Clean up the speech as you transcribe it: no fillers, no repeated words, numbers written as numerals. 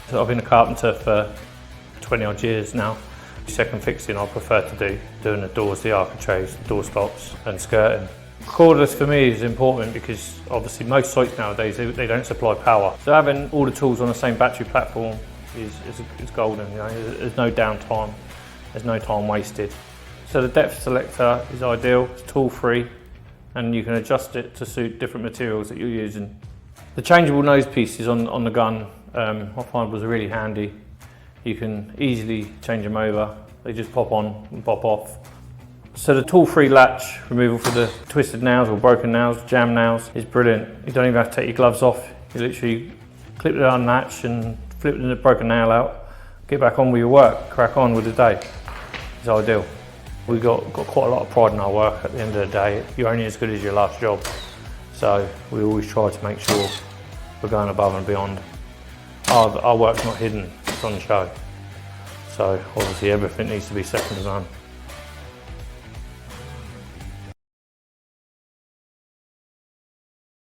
So I've been a carpenter for 20 odd years now. Second fixing I prefer to do, doing the doors, the architraves, door stops and skirting. Cordless for me is important because obviously most sites nowadays, they don't supply power. So having all the tools on the same battery platform is golden. You know? There's no downtime, there's no time wasted. So the depth selector is ideal, it's tool free, and you can adjust it to suit different materials that you're using. The changeable nose pieces on the gun I find was really handy. You can easily change them over. They just pop on and pop off. So the tool-free latch removal for the twisted nails or broken nails, jam nails, is brilliant. You don't even have to take your gloves off. You literally clip the unlatch and flip the broken nail out, get back on with your work, crack on with the day. It's ideal. We've got quite a lot of pride in our work. At the end of the day, you're only as good as your last job. So we always try to make sure we're going above and beyond. Our work's not hidden, it's on show. So obviously everything needs to be second to none.